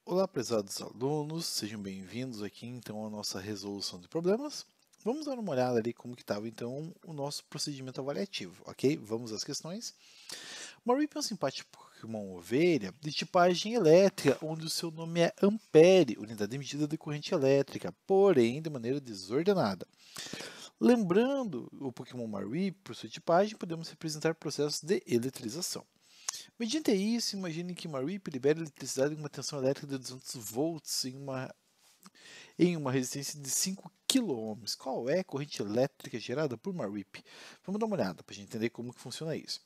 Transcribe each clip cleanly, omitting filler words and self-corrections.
Olá, prezados alunos, sejam bem-vindos aqui então à nossa resolução de problemas. Vamos dar uma olhada ali como que estava então o nosso procedimento avaliativo, ok? Vamos às questões. Mareep é um simpático Pokémon ovelha de tipagem elétrica, onde o seu nome é Ampere, unidade de medida de corrente elétrica, porém de maneira desordenada. Lembrando o Pokémon Mareep, por sua tipagem, podemos representar processos de eletrização. Mediante isso, imagine que uma RIP libera eletricidade com uma tensão elétrica de 200 volts em uma resistência de 5 kΩ. Qual é a corrente elétrica gerada por uma RIP? Vamos dar uma olhada para a gente entender como que funciona isso.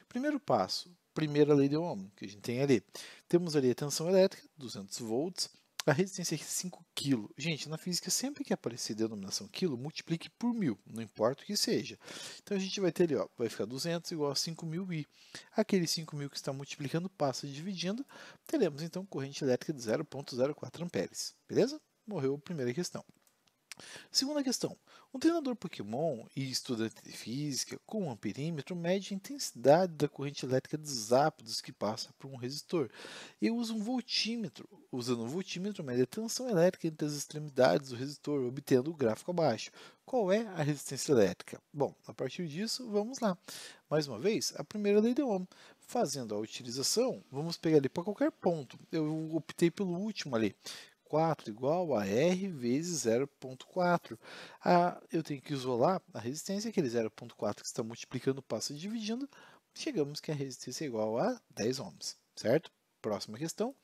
Primeiro passo, primeira lei de Ohm, que a gente tem ali. Temos ali a tensão elétrica, 200 volts, a resistência é 5 kg. Gente, na física, sempre que aparecer denominação quilo, multiplique por 1000, não importa o que seja. Então a gente vai ter ali, ó, vai ficar 200 igual a 5.000 I. Aquele 5.000 que está multiplicando passa dividindo, teremos então corrente elétrica de 0,04 amperes. Beleza? Morreu a primeira questão. Segunda questão. Um treinador Pokémon e estudante de física com um amperímetro mede a intensidade da corrente elétrica dos ácidos que passa por um resistor e usa um voltímetro. Usando um voltímetro, mede a tensão elétrica entre as extremidades do resistor, obtendo o gráfico abaixo. Qual é a resistência elétrica? Bom, a partir disso, vamos lá. Mais uma vez, a primeira lei de Ohm. Fazendo a utilização, vamos pegar ali para qualquer ponto. Eu optei pelo último ali. 4 igual a R vezes 0,4. Eu tenho que isolar a resistência, aquele 0,4 que está multiplicando passa dividindo, chegamos que a resistência é igual a 10 ohms, certo? Próxima questão.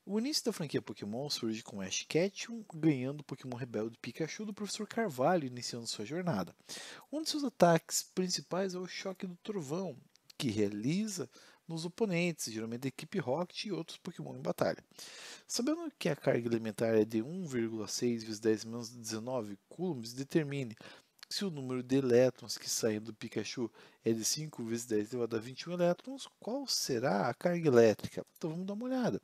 O início da franquia Pokémon surge com Ash Ketchum ganhando o Pokémon Rebelde Pikachu do professor Carvalho iniciando sua jornada. Um de seus ataques principais é o Choque do Trovão, que realiza nos oponentes, geralmente da equipe Rocket e outros Pokémon em batalha. Sabendo que a carga elementar é de 1,6 vezes 10 menos 19 coulombs, determine se o número de elétrons que saem do Pikachu é de 5 vezes 10 elevado a 21 elétrons, qual será a carga elétrica? Então vamos dar uma olhada.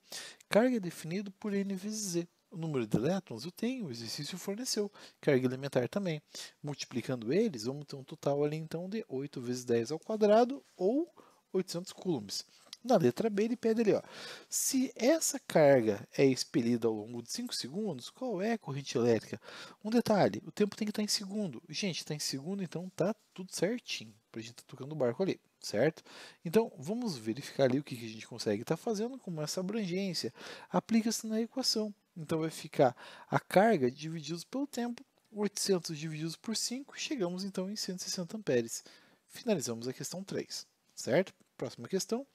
Carga é definido por N vezes Z. O número de elétrons eu tenho, o exercício forneceu. Carga elementar também. Multiplicando eles, vamos ter um total ali então de 8 vezes 10 ao quadrado ou 800 coulombs. Na letra B ele pede ali, ó, se essa carga é expelida ao longo de 5 segundos, qual é a corrente elétrica? Um detalhe, o tempo tem que estar em segundo. Gente, está em segundo, então tá tudo certinho para a gente estar tocando o barco ali, certo? Então, vamos verificar ali o que a gente consegue estar fazendo com essa abrangência. Aplica-se na equação. Então, vai ficar a carga divididos pelo tempo, 800 divididos por 5, chegamos então em 160 amperes. Finalizamos a questão 3, certo? Próxima questão.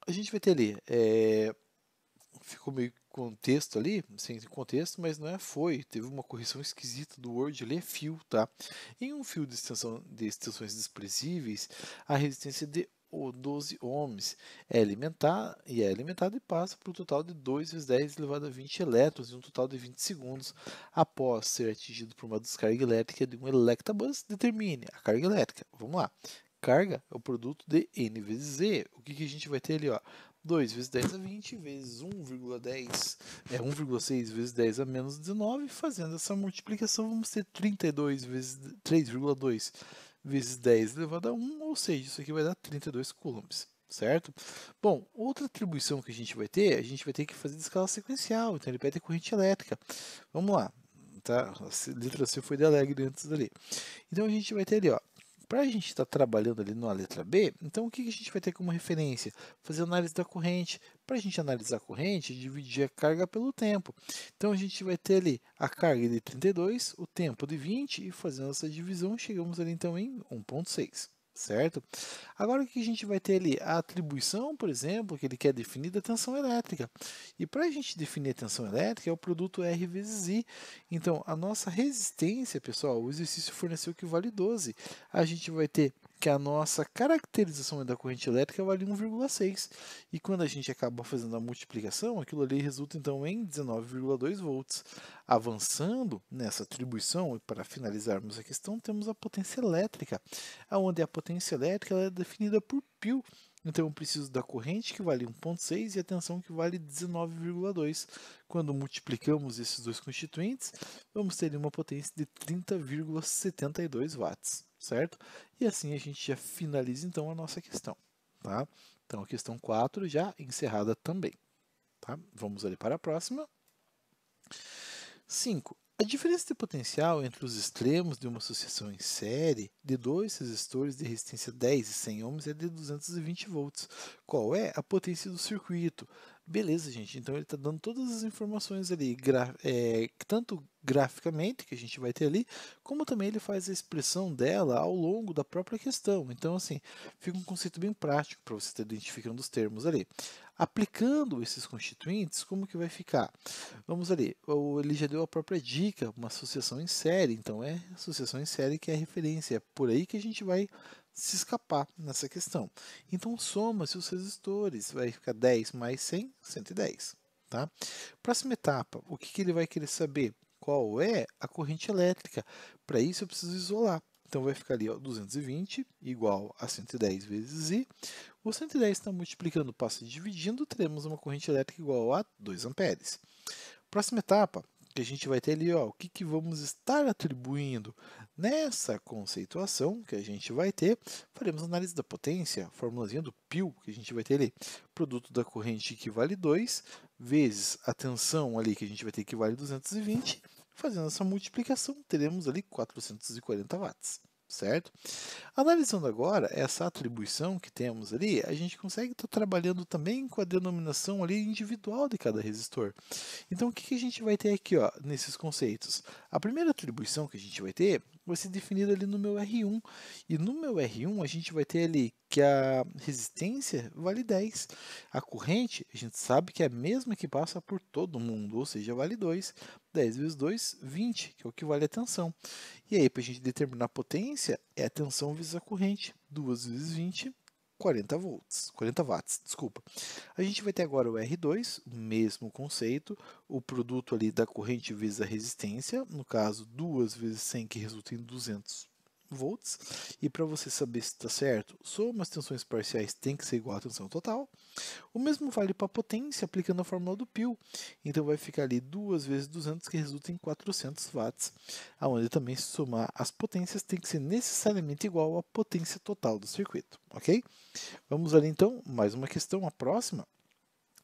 A gente vai ter ali, ficou meio contexto ali, sem contexto, mas não é foi, teve uma correção esquisita do Word ali, é fio, tá? Em um fio de extensões desprezíveis, a resistência de 12 ohms é alimentada e passa por um total de 2 vezes 10 elevado a 20 elétrons em um total de 20 segundos após ser atingido por uma descarga elétrica de um Electabuzz. Determine a carga elétrica. Vamos lá. Carga é o produto de N vezes Z. O que a gente vai ter ali, ó? 2 vezes 10 a 20 vezes 1,10 é 1,6 vezes 10 a menos 19. Fazendo essa multiplicação, vamos ter 32 vezes 3,2 vezes 10 elevado a 1, ou seja, isso aqui vai dar 32 coulombs, certo? Bom, outra atribuição que a gente vai ter que fazer de escala sequencial, então ele pede corrente elétrica. Vamos lá, tá? A letra C foi de alegre antes dali. Então a gente vai ter ali, ó, para a gente estar trabalhando ali na letra B, então o que a gente vai ter como referência? Fazer análise da corrente. Para a gente analisar a corrente, dividir a carga pelo tempo. Então a gente vai ter ali a carga de 32, o tempo de 20, e fazendo essa divisão, chegamos ali então em 1,6. Certo? Agora o que a gente vai ter ali? A atribuição, por exemplo, que ele quer definir da tensão elétrica. E para a gente definir a tensão elétrica é o produto R vezes I. Então, a nossa resistência, pessoal, o exercício forneceu que vale 12. A gente vai ter que a nossa caracterização da corrente elétrica vale 1,6. E quando a gente acaba fazendo a multiplicação, aquilo ali resulta então em 19,2 volts. Avançando nessa atribuição, para finalizarmos a questão, temos a potência elétrica, onde a potência elétrica ela é definida por π. Então eu preciso da corrente que vale 1,6 e a tensão que vale 19,2. Quando multiplicamos esses dois constituintes, vamos ter uma potência de 30,72 watts, certo? E assim a gente já finaliza então a nossa questão, tá? Então, a questão 4 já encerrada também. Tá? Vamos ali para a próxima. 5. A diferença de potencial entre os extremos de uma associação em série de dois resistores de resistência 10 e 100 ohms é de 220 volts. Qual é a potência do circuito? Beleza, gente. Então ele está dando todas as informações ali, tanto graficamente, que a gente vai ter ali, como também ele faz a expressão dela ao longo da própria questão. Então, assim, fica um conceito bem prático para você estar identificando os termos ali. Aplicando esses constituintes, como que vai ficar? Vamos ali, ele já deu a própria dica, uma associação em série, então é associação em série que é a referência, é por aí que a gente vai se escapar nessa questão. Então soma-se os resistores, vai ficar 10 mais 100, 110. Tá? Próxima etapa, o que ele vai querer saber? Qual é a corrente elétrica? Para isso eu preciso isolar. Então vai ficar ali, ó, 220 igual a 110 vezes I. O 110 está multiplicando, passa dividindo, teremos uma corrente elétrica igual a 2 amperes. Próxima etapa, que a gente vai ter ali, ó, o que vamos estar atribuindo nessa conceituação que a gente vai ter, faremos análise da potência, formulazinha do π, que a gente vai ter ali, produto da corrente que vale 2, vezes a tensão ali que a gente vai ter que vale 220, fazendo essa multiplicação, teremos ali 440 watts. Certo? Analisando agora essa atribuição que temos ali, a gente consegue estar trabalhando também com a denominação ali individual de cada resistor. Então, o que a gente vai ter aqui, ó, nesses conceitos? A primeira atribuição que a gente vai ter vai ser definida ali no meu R1. E no meu R1 a gente vai ter ali que a resistência vale 10. A corrente, a gente sabe que é a mesma que passa por todo mundo, ou seja, vale 2. 10 vezes 2, 20, que é o que vale a tensão. E aí, para a gente determinar a potência, é a tensão vezes a corrente. 2 vezes 20, 40 volts, 40 watts, desculpa. A gente vai ter agora o R2, o mesmo conceito, o produto ali da corrente vezes a resistência, no caso 2 vezes 100 que resulta em 200 volts. E para você saber se está certo, soma as tensões parciais tem que ser igual à tensão total. O mesmo vale para a potência, aplicando a fórmula do π. Então vai ficar ali 2 vezes 200 que resulta em 400 watts. Onde também se somar as potências tem que ser necessariamente igual à potência total do circuito, ok? Vamos ali então, mais uma questão, a próxima.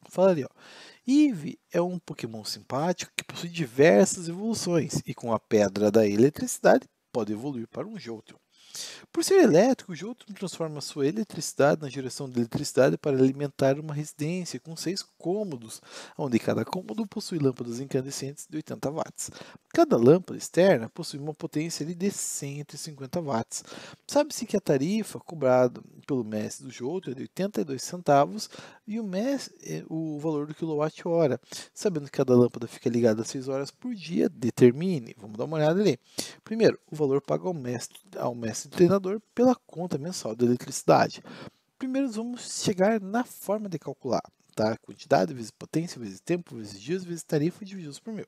Fala ali, ó. Eve é um Pokémon simpático que possui diversas evoluções e com a pedra da eletricidade pode evoluir para um Jolteon. Por ser elétrico, o Jolteon transforma sua eletricidade na geração de eletricidade para alimentar uma residência com 6 cômodos, onde cada cômodo possui lâmpadas incandescentes de 80 watts. Cada lâmpada externa possui uma potência de 150 watts. Sabe-se que a tarifa cobrada pelo mestre do Jolteon é de 82 centavos e o valor do quilowatt-hora. Sabendo que cada lâmpada fica ligada 6 horas por dia, determine. Vamos dar uma olhada ali. Primeiro, o valor pago ao mestre treinador pela conta mensal de eletricidade. Primeiro, vamos chegar na forma de calcular. Tá? Quantidade vezes potência, vezes tempo, vezes dias, vezes tarifa divididos por 1000.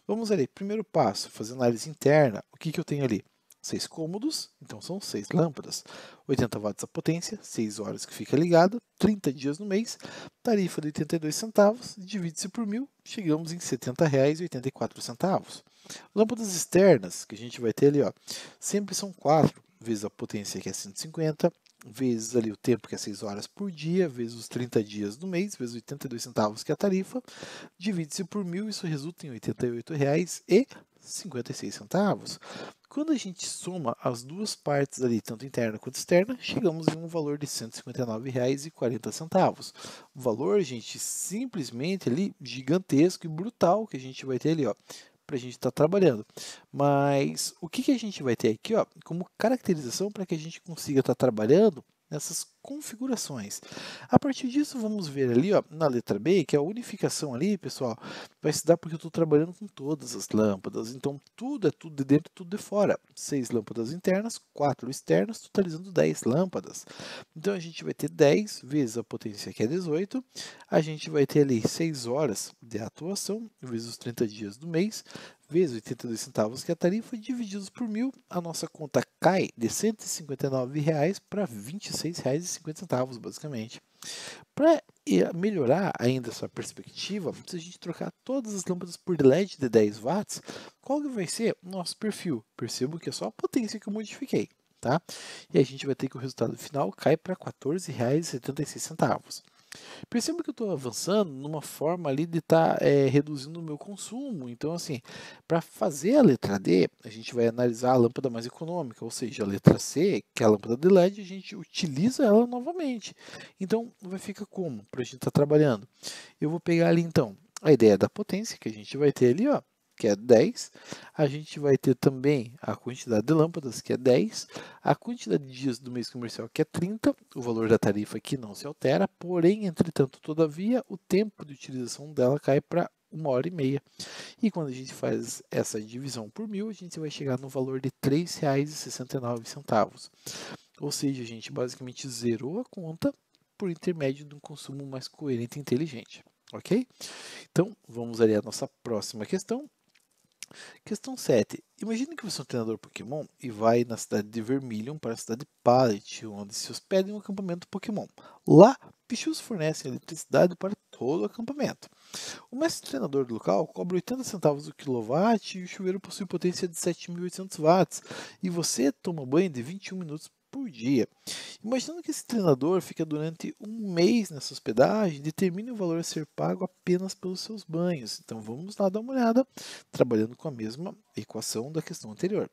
Vamos ali. Primeiro passo, fazer análise interna. O que eu tenho ali? 6 cômodos, então são 6 lâmpadas. 80 watts a potência, 6 horas que fica ligado, 30 dias no mês, tarifa de 82 centavos, divide-se por 1000, chegamos em R$ 70,84. Lâmpadas externas, que a gente vai ter ali, ó, sempre são 4 vezes a potência, que é 150, vezes ali o tempo, que é 6 horas por dia, vezes os 30 dias do mês, vezes 82 centavos, que é a tarifa, divide-se por 1000, isso resulta em R$ 88,56. Quando a gente soma as duas partes ali, tanto interna quanto externa, chegamos em um valor de R$ 159,40. O valor, gente, simplesmente ali gigantesco e brutal que a gente vai ter ali, ó, para a gente estar trabalhando. Mas o que a gente vai ter aqui, ó, como caracterização para que a gente consiga estar trabalhando nessas configurações. A partir disso, vamos ver ali, ó, na letra B, que a unificação ali, pessoal, vai se dar porque eu estou trabalhando com todas as lâmpadas. Então, tudo é tudo de dentro, tudo de fora. 6 lâmpadas internas, 4 externas, totalizando 10 lâmpadas. Então, a gente vai ter 10 vezes a potência, que é 18. A gente vai ter ali 6 horas de atuação, vezes os 30 dias do mês, vezes 82 centavos, que é a tarifa, divididos por 1000, a nossa conta cai de R$ 159 para R$ 26,50, basicamente. Para melhorar ainda essa perspectiva, se a gente trocar todas as lâmpadas por LED de 10 watts, qual que vai ser o nosso perfil? Percebo que é só a potência que eu modifiquei. tá? E a gente vai ter que o resultado final cai para R$ 14,76. Perceba que eu estou avançando numa forma ali de estar reduzindo o meu consumo. Então, assim, para fazer a letra D, a gente vai analisar a lâmpada mais econômica, ou seja, a letra C, que é a lâmpada de LED, a gente utiliza ela novamente. Então, vai ficar como para a gente estar trabalhando? Eu vou pegar ali, então, a ideia da potência, que a gente vai ter ali, ó, que é 10. A gente vai ter também a quantidade de lâmpadas, que é 10. A quantidade de dias do mês comercial, que é 30. O valor da tarifa aqui não se altera, porém, entretanto, todavia, o tempo de utilização dela cai para 1h30. E quando a gente faz essa divisão por 1.000, a gente vai chegar no valor de R$ 3,69. Ou seja, a gente basicamente zerou a conta por intermédio de um consumo mais coerente e inteligente. Ok? Então, vamos ali à nossa próxima questão. Questão 7. Imagine que você é um treinador Pokémon e vai na cidade de Vermilion para a cidade de Pallet, onde se hospeda em um acampamento Pokémon. Lá, Pichus fornecem eletricidade para todo o acampamento. O mestre treinador do local cobra 80 centavos o quilowatt e o chuveiro possui potência de 7.800 watts e você toma banho de 21 minutos por dia. Imaginando que esse treinador fica durante um mês nessa hospedagem, determine o valor a ser pago apenas pelos seus banhos. Então vamos lá dar uma olhada, trabalhando com a mesma equação da questão anterior.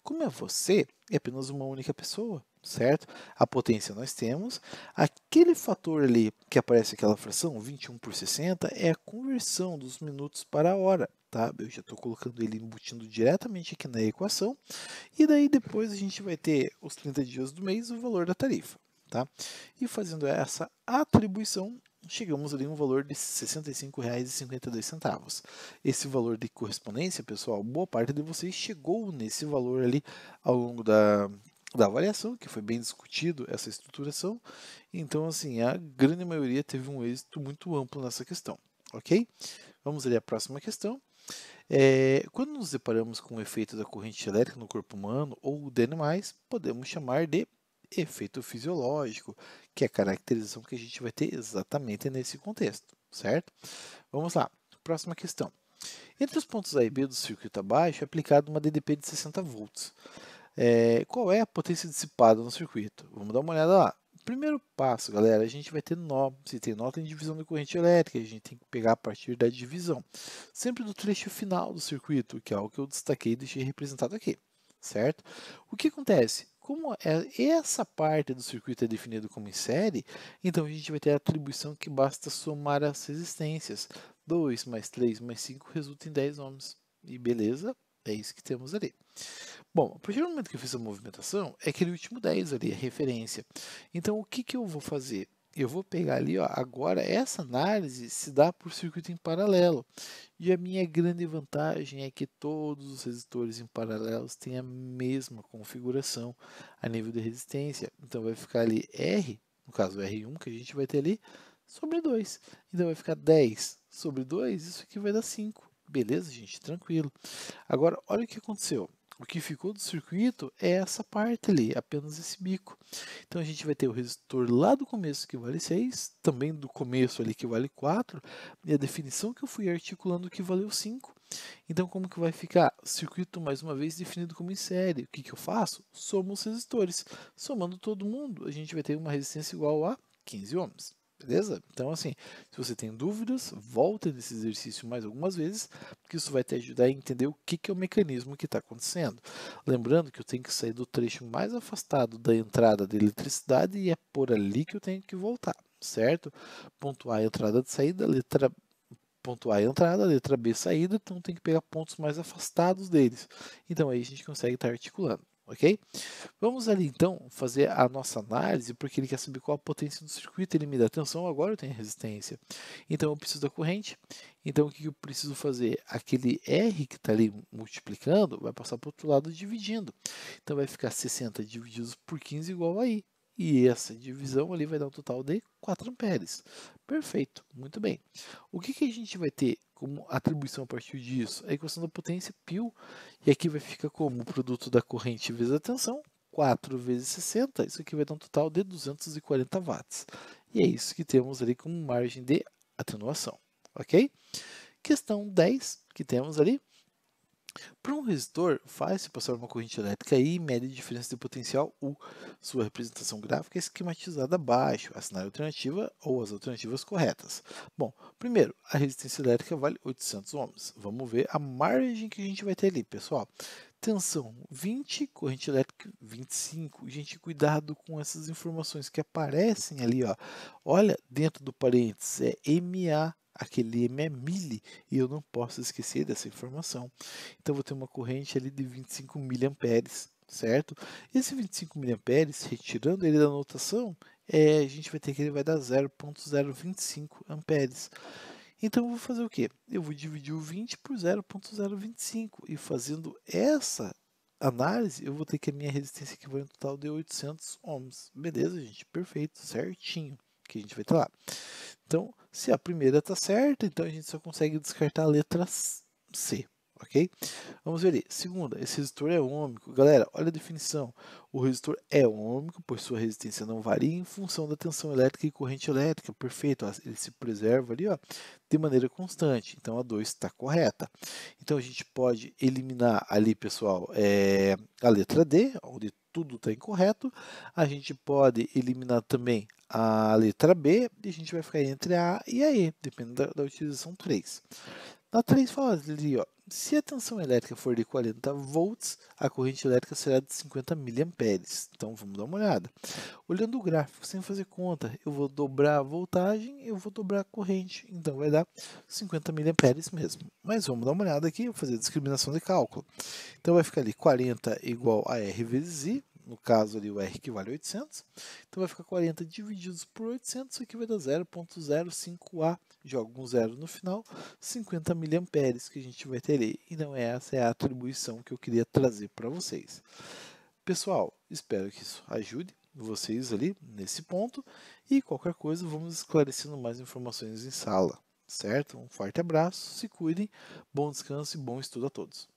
Como é você, é apenas uma única pessoa, certo? A potência nós temos. Aquele fator ali que aparece aquela fração, 21 por 60, é a conversão dos minutos para a hora. Tá? Eu já estou colocando ele embutindo diretamente aqui na equação. E daí depois a gente vai ter os 30 dias do mês, o valor da tarifa. Tá? E fazendo essa atribuição, chegamos ali no valor de R$ 65,52. Esse valor de correspondência, pessoal, boa parte de vocês chegou nesse valor ali ao longo da avaliação, que foi bem discutido essa estruturação. Então, assim, a grande maioria teve um êxito muito amplo nessa questão, ok? Vamos ali à próxima questão. Quando nos deparamos com o efeito da corrente elétrica no corpo humano ou de animais, podemos chamar de efeito fisiológico, que é a caracterização que a gente vai ter exatamente nesse contexto, certo? Vamos lá, próxima questão. Entre os pontos A e B do circuito abaixo é aplicada uma DDP de 60 volts. Qual é a potência dissipada no circuito? Vamos dar uma olhada lá. Primeiro passo, galera, a gente vai ter nó. Se tem nó, tem divisão de corrente elétrica. A gente tem que pegar a partir da divisão. Sempre do trecho final do circuito, que é o que eu destaquei e deixei representado aqui, certo? O que acontece? Como essa parte do circuito é definida como em série, então a gente vai ter a atribuição que basta somar as resistências. 2 mais 3 mais 5 resulta em 10 ohms. E beleza, é isso que temos ali. Bom, a partir do momento que eu fiz a movimentação, é aquele último 10 ali, a referência. Então, o que eu vou fazer? Eu vou pegar ali, ó, agora essa análise se dá por circuito em paralelo. E a minha grande vantagem é que todos os resistores em paralelos têm a mesma configuração a nível de resistência. Então, vai ficar ali R, no caso R1, que a gente vai ter ali, sobre 2. Então, vai ficar 10 sobre 2, isso aqui vai dar 5. Beleza, gente? Tranquilo. Agora, olha o que aconteceu. O que ficou do circuito é essa parte ali, apenas esse bico. Então a gente vai ter o resistor lá do começo que vale 6, também do começo ali que vale 4, e a definição que eu fui articulando que valeu 5. Então como que vai ficar? Circuito mais uma vez definido como em série. O que eu faço? Somo os resistores. Somando todo mundo, a gente vai ter uma resistência igual a 15 ohms. Beleza? Então, assim, se você tem dúvidas, volta nesse exercício mais algumas vezes, porque isso vai te ajudar a entender o que é o mecanismo que está acontecendo. Lembrando que eu tenho que sair do trecho mais afastado da entrada da eletricidade e é por ali que eu tenho que voltar, certo? Ponto A, entrada de saída, ponto A, entrada, letra B, saída, então tem que pegar pontos mais afastados deles. Então aí a gente consegue estar articulando. Ok? Vamos ali então fazer a nossa análise, porque ele quer saber qual a potência do circuito. Ele me dá atenção, agora eu tenho resistência. Então eu preciso da corrente. Então o que eu preciso fazer? Aquele R que está ali multiplicando vai passar para o outro lado dividindo. Então vai ficar 60 divididos por 15 igual a I. E essa divisão ali vai dar um total de 4 amperes. Perfeito, muito bem. O que a gente vai ter como atribuição a partir disso? A equação da potência π. E aqui vai ficar como o produto da corrente vezes a tensão, 4 vezes 60. Isso aqui vai dar um total de 240 watts. E é isso que temos ali como margem de atenuação. Ok? Questão 10 que temos ali. Para um resistor, faz-se passar uma corrente elétrica e mede a diferença de potencial U. Sua representação gráfica é esquematizada abaixo, assinale a alternativa ou as alternativas corretas. Bom, primeiro, a resistência elétrica vale 800 ohms. Vamos ver a margem que a gente vai ter ali, pessoal. Tensão 20, corrente elétrica 25. Gente, cuidado com essas informações que aparecem ali, ó. Olha, dentro do parênteses é MA. Aquele M é mili, e eu não posso esquecer dessa informação. Então, vou ter uma corrente ali de 25 miliamperes, certo? Esse 25 miliamperes, retirando ele da notação, a gente vai ter que ele vai dar 0,025 amperes. Então, eu vou fazer o quê? Eu vou dividir o 20 por 0,025 e fazendo essa análise, eu vou ter que a minha resistência equivalente total de 800 ohms. Beleza, gente? Perfeito, certinho, que a gente vai ter lá. Então, se a primeira está certa, então a gente só consegue descartar a letra C, ok? Vamos ver ali. Segunda, esse resistor é ôhmico. Galera, olha a definição. O resistor é ôhmico, pois sua resistência não varia em função da tensão elétrica e corrente elétrica. Perfeito, ó, ele se preserva ali, ó, de maneira constante. Então, a 2 está correta. Então, a gente pode eliminar ali, pessoal, a letra D, onde tudo está incorreto. A gente pode eliminar também a letra B e a gente vai ficar entre a A e a E, dependendo da utilização 3. Na 3 fala ali, ó, se a tensão elétrica for de 40 volts, a corrente elétrica será de 50 miliamperes. Então, vamos dar uma olhada. Olhando o gráfico, sem fazer conta, eu vou dobrar a voltagem, eu vou dobrar a corrente. Então, vai dar 50 miliamperes mesmo. Mas vamos dar uma olhada aqui, vou fazer a discriminação de cálculo. Então, vai ficar ali 40 igual a R vezes I. No caso ali, o R equivale a 800. Então, vai ficar 40 divididos por 800, isso aqui vai dar 0,05A. Joga um zero no final, 50 miliamperes que a gente vai ter ali. Então, essa é a atribuição que eu queria trazer para vocês. Pessoal, espero que isso ajude vocês ali nesse ponto. E qualquer coisa, vamos esclarecendo mais informações em sala. Certo? Um forte abraço, se cuidem, bom descanso e bom estudo a todos.